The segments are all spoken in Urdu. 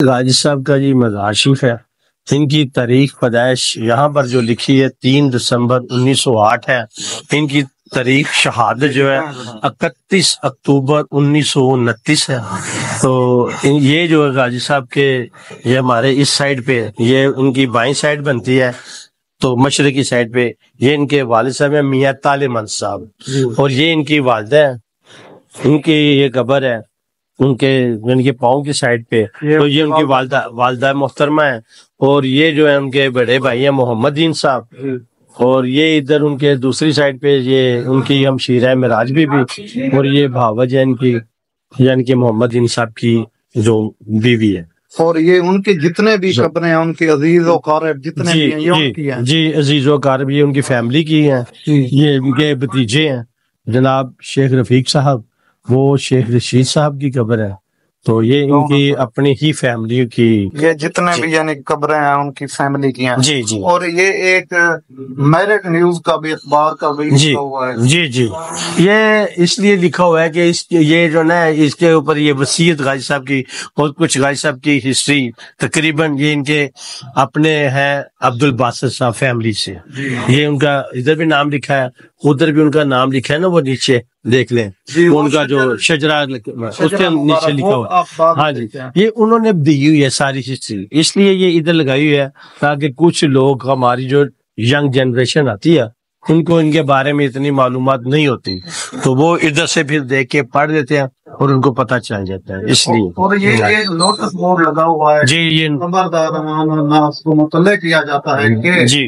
غازی صاحب کا جی مزار شریف ہے. ان کی تاریخ پیدائش یہاں پر جو لکھی ہے 3 دسمبر 1908 ہے. ان کی تاریخ شہادت جو ہے 31 اکتوبر 1929 ہے. تو یہ جو غازی صاحب کے یہ ہمارے اس سائڈ پہ یہ ان کی بائیں سائڈ بنتی ہے، تو مشرقی سائڈ پہ یہ ان کے والد صاحب ہیں میاں طالب مند صاحب، اور یہ ان کی والدہ ہیں. ان کی یہ قبر ہے ان کے پاؤں کی سائڈ پہ، تو یہ ان کی والدہ محترمہ ہیں. اور یہ جو ہے ان کے بڑے بھائی ہیں محمد دین صاحب، اور یہ ادھر ان کے دوسری سائڈ پہ یہ ان کی ہمشیرہ ہے معراج بی بی، اور یہ بھاوج ہے ان کی، یعنی کہ محمد دین صاحب کی جو بیوی ہے. اور یہ ان کے جتنے بھی قبریں ہیں ان کے عزیز و قارب جتنے بھی ہیں یہ ان کی ہیں. جی عزیز و قارب یہ ان کی فیملی کی ہیں. یہ ان کے بھتیجے ہیں جناب شیخ رفیق صاحب، وہ شیخ رشید صاحب کی قبر ہے. تو یہ ان کی اپنی ہی فیملی کی، یہ جتنے بھی یعنی قبریں ہیں ان کی فیملی کی ہیں. جی جی. اور یہ ایک میرٹ نیوز کا بھی اخبار کا بھی لکھا ہوا ہے. جی جی. یہ اس لیے لکھا ہوا ہے کہ یہ جو نا اس کے اوپر یہ وصیت غازی صاحب کی اور کچھ غازی صاحب کی ہسٹری تقریباً یہ ان کے اپنے ہیں عبد الباسط صاحب فیملی سے. یہ ان کا ادھر بھی نام لکھا ہے، ادھر بھی ان کا نام لکھا ہے نا، وہ نیچے دیکھ لیں ان کا جو شجرا اس کے نیچے لکھا ہوا ہے. ہاں جی، یہ انہوں نے دی ہوئی ہے ساری ہسٹری، اس لیے یہ ادھر لگائی ہوئی ہے تاکہ کچھ لوگ ہماری جو ینگ جنریشن آتی ہے ان کو ان کے بارے میں اتنی معلومات نہیں ہوتی، تو وہ ادھر سے پھر دیکھ کے پڑھ لیتے ہیں اور ان کو پتہ چل جاتا ہے. اس لیے اور یہ ایک نوٹس بورڈ لگا ہوا ہے جی، یہ خبردار الناس کو مطلع کیا جاتا ہے کہ جی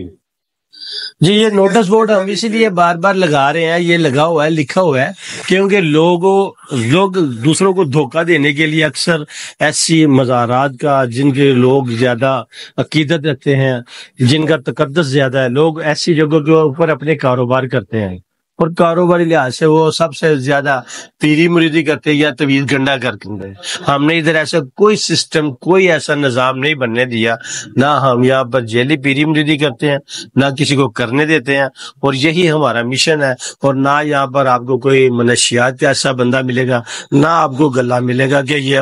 یہ نوٹس بورڈ ہم اسی لیے بار بار لگا رہے ہیں. یہ لگا ہوا ہے، لکھا ہوا ہے کیونکہ لوگ دوسروں کو دھوکہ دینے کے لیے اکثر ایسی مزارات کا جن کے لوگ زیادہ عقیدت رکھتے ہیں، جن کا تقدس زیادہ ہے، لوگ ایسی جگہوں کے اوپر اپنے کاروبار کرتے ہیں، اور کاروباری لحاظ سے وہ سب سے زیادہ پیری مریدی کرتے ہیں یا طویل گنڈا کرتے ہیں. ہم نے ادھر ایسا کوئی سسٹم، کوئی ایسا نظام نہیں بننے دیا، نہ ہم یہاں پر جیلی پیری مریدی کرتے ہیں، نہ کسی کو کرنے دیتے ہیں، اور یہی ہمارا مشن ہے. اور نہ یہاں پر آپ کو کوئی منشیات کا ایسا بندہ ملے گا، نہ آپ کو گلہ ملے گا کہ یہ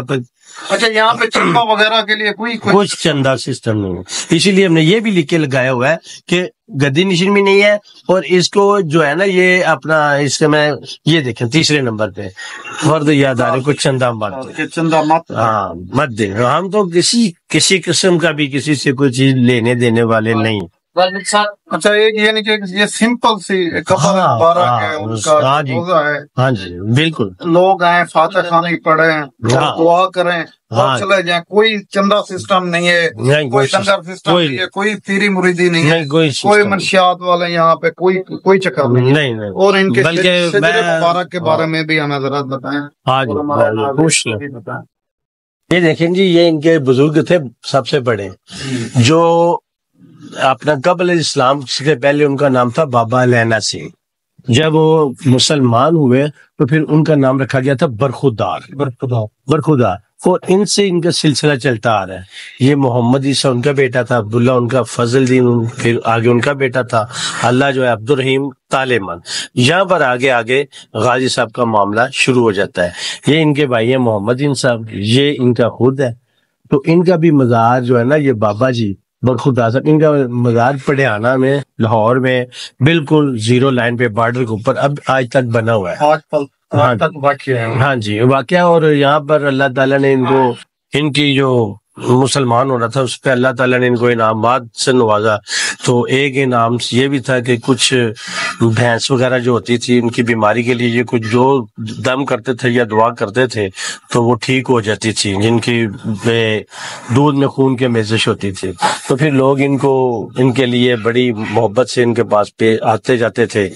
اچھا یہاں پہ چندہ وغیرہ کے لیے کوئی چندہ سسٹم نہیں ہے. اسی لیے ہم نے یہ بھی لکھ کے لگایا ہوا ہے کہ گدی نشین بھی نہیں ہے، اور اس کو جو ہے نا یہ اپنا اس کے میں یہ دیکھیں تیسرے نمبر پہ فرد یاد آ رہے کوئی چندہ مت دیں. ہم تو کسی قسم کا بھی کسی سے کوئی چیز لینے دینے والے نہیں. اچھا ایک یعنی کہ یہ سمپل سی قبر ہاں جی بالکل. لوگ آئیں فاتح خانی پڑھیں دعا کریں اور چلے جائیں. کوئی چندہ سسٹم نہیں ہے، کوئی لنگر سسٹم نہیں ہے، کوئی پیری مریدی نہیں ہے، کوئی منشیات والے یہاں پہ کوئی چکر نہیں. اور ان کے شجر مبارک کے بارے میں بھی ہمیں ذرا بتائیں. یہ دیکھیں جی، یہ ان کے بزرگ تھے سب سے بڑے، جو اپنا قبل اسلام سے پہلے ان کا نام تھا بابا لینا سنگھ. جب وہ مسلمان ہوئے تو پھر ان کا نام رکھا گیا تھا برخودار. اور ان سے ان کا سلسلہ چلتا آ رہا ہے. یہ محمد عیسیٰ ان کا بیٹا تھا، عبداللہ ان کا، فضل دین پھر آگے ان کا بیٹا تھا، اللہ جو ہے عبد الرحیم طالب مند. یہاں پر آگے غازی صاحب کا معاملہ شروع ہو جاتا ہے. یہ ان کے بھائی ہیں محمد دین صاحب، یہ ان کا خود ہے. تو ان کا بھی مزار جو ہے نا، یہ بابا جی برخودار صاحب، ان کا مزار پٹیانہ میں، لاہور میں، بالکل زیرو لائن پہ بارڈر کے اوپر اب آج تک بنا ہوا ہے. ہاں جی واقعہ. اور یہاں پر اللہ تعالیٰ نے ان کی جو مسلمان ہونا تھا اس پہ اللہ تعالیٰ نے ان کو انعامات سے نوازا. تو ایک انعام یہ بھی تھا کہ کچھ بھینس وغیرہ جو ہوتی تھی ان کی بیماری کے لیے، یہ کچھ جو دم کرتے تھے یا دعا کرتے تھے تو وہ ٹھیک ہو جاتی تھی، جن کی دودھ میں خون کی میزش ہوتی تھی. تو پھر لوگ ان کے لیے بڑی محبت سے ان کے پاس پہ آتے جاتے تھے.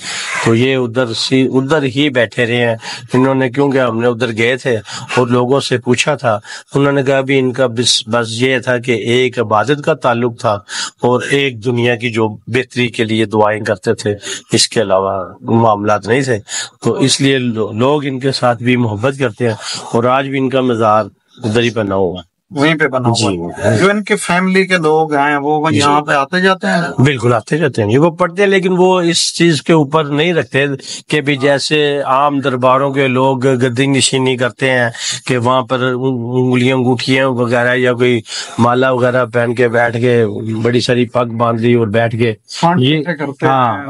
تو یہ ادھر ہی بیٹھے رہے ہیں انہوں نے، کیونکہ ہم نے ادھر گئے تھے اور لوگوں سے پوچھا تھا، انہوں نے کہا بھی ان کا بس یہ تھا کہ ایک عبادت کا تعلق تھا اور ایک دنیا کی جو بہتری کے لیے دعائیں کرتے تھے، اس کے علاوہ معاملات نہیں تھے. تو اس لیے لوگ ان کے ساتھ بھی محبت کرتے ہیں، اور آج بھی ان کا مزار ادھر ہی بنا ہوا ہے. وہیں پہ بنا ہوا. جو ان کے فیملی کے لوگ ہیں وہ یہاں پہ آتے جاتے ہیں؟ بالکل آتے جاتے ہیں، وہ پڑھتے ہیں، لیکن وہ اس چیز کے اوپر نہیں رکھتے کہ بھی جیسے عام درباروں کے لوگ گدی نشینی کرتے ہیں کہ وہاں پر انگلیاں انگوٹھیاں وغیرہ یا کوئی مالا وغیرہ پہن کے بیٹھ کے بڑی ساری پگ باندھ لی اور بیٹھ کے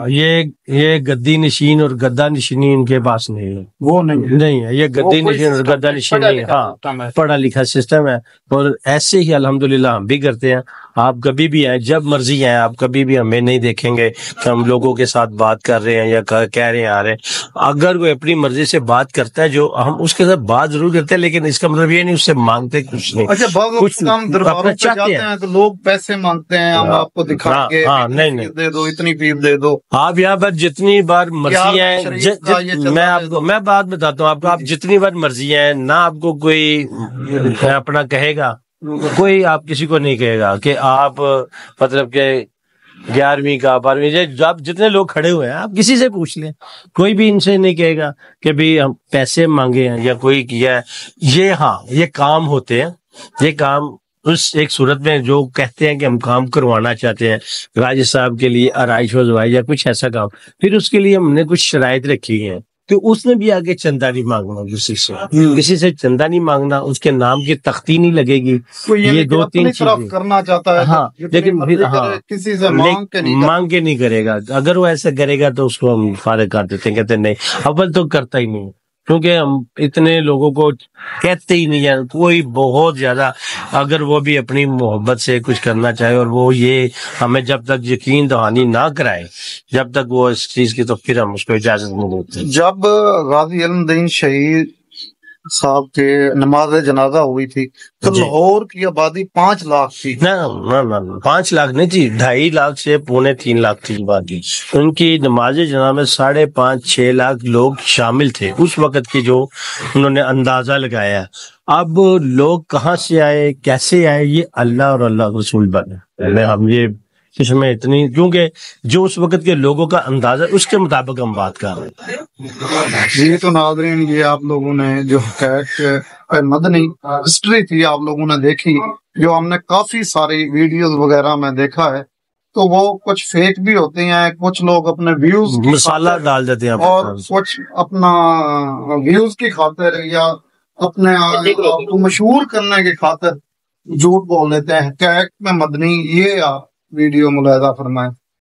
یہ گدی نشین اور گدا نشینی ان کے پاس نہیں ہے، وہ نہیں ہے، یہ گدی نشین اور گدا نشین نہیں ہے، پڑھا لکھا سسٹم ہے. اور ایسے ہی الحمدللہ ہم بھی کرتے ہیں. آپ کبھی بھی آئیں، جب مرضی آئیں، آپ کبھی بھی ہمیں نہیں دیکھیں گے کہ ہم لوگوں کے ساتھ بات کر رہے ہیں یا کہہ رہے ہیں آ رہے ہیں. اگر کوئی اپنی مرضی سے بات کرتا ہے جو ہم اس کے ساتھ بات ضرور کرتے ہیں، لیکن اس کا مطلب یہ نہیں اس سے مانگتے کچھ نہیں. اچھا، کچھ ہم درباروں پہ جاتے ہیں تو لوگ پیسے مانگتے ہیں، ہم آپ کو دکھائیں گے، نہیں دے دو، اتنی فیس دے دو. آپ یہاں پر جتنی بار مرضی آئیں، میں بات بتاتا ہوں آپ جتنی بار مرضی آئیں، نہ آپ کو کوئی اپنا کہے گا، کوئی آپ کسی کو نہیں کہے گا کہ آپ مطلب کہ 11ویں کا 12ویں، آپ جتنے لوگ کھڑے ہوئے ہیں آپ کسی سے پوچھ لیں، کوئی بھی ان سے نہیں کہے گا کہ بھی ہم پیسے مانگے ہیں یا کوئی کیا ہے. یہ کام ہوتے ہیں، یہ کام اس ایک صورت میں جو کہتے ہیں کہ ہم کام کروانا چاہتے ہیں راجہ صاحب کے لیے آرائش وزوائی یا کچھ ایسا کام، پھر اس کے لیے ہم نے کچھ شرائط رکھی ہیں کہ اس نے بھی آگے چندہ نہیں مانگنا، کسی سے چندہ نہیں مانگنا، اس کے نام کی تختی نہیں لگے گی. یہ 2-3 چیزیں کرنا چاہتا ہے، ہاں، لیکن کسی سے مانگ کے نہیں کرے گا. اگر وہ ایسا کرے گا تو اس کو ہم فارغ کر دیتے ہیں، کہتے ہیں نہیں، اول تو کرتا ہی نہیں، کیونکہ ہم اتنے لوگوں کو کہتے ہی نہیں ہے. کوئی بہت زیادہ اگر وہ بھی اپنی محبت سے کچھ کرنا چاہے اور وہ یہ ہمیں جب تک یقین دہانی نہ کرائے، جب تک وہ اس چیز کی، تو پھر ہم اس کو اجازت نہیں دیتے. جب غازی علم الدین شہید صاحب کے نماز جنازہ ہوئی تھی تو لاہور کی آبادی 5 لاکھ تھی. نہ 5 لاکھ نہیں تھی، 2.5 لاکھ سے 2.25 لاکھ تھی آبادی. ان کی نماز جنازہ میں 5.5-6 لاکھ لوگ شامل تھے اس وقت کی، جو انہوں نے اندازہ لگایا. اب لوگ کہاں سے آئے، کیسے آئے، یہ اللہ اور اللہ رسول بنے. ہم یہ اس میں اتنی، کیونکہ جو اس وقت کے لوگوں کا اندازہ اس کے مطابق ہم بات کر رہے ہیں. یہ تو ناظرین، یہ آپ لوگوں نے جو مدنی ہسٹری تھی آپ لوگوں نے دیکھی، جو ہم نے کافی ساری ویڈیوز وغیرہ میں دیکھا ہے، تو وہ کچھ فیک بھی ہوتے ہیں، کچھ لوگ اپنے ویوز مسالہ ڈال دیتے ہیں اور کچھ اپنا ویوز کی خاطر یا اپنے آپ کو مشہور کرنے کی خاطر جھوٹ بول لیتے ہیں. میں مدنی، یہ آپ ویڈیو ملاحظہ فرمائیں.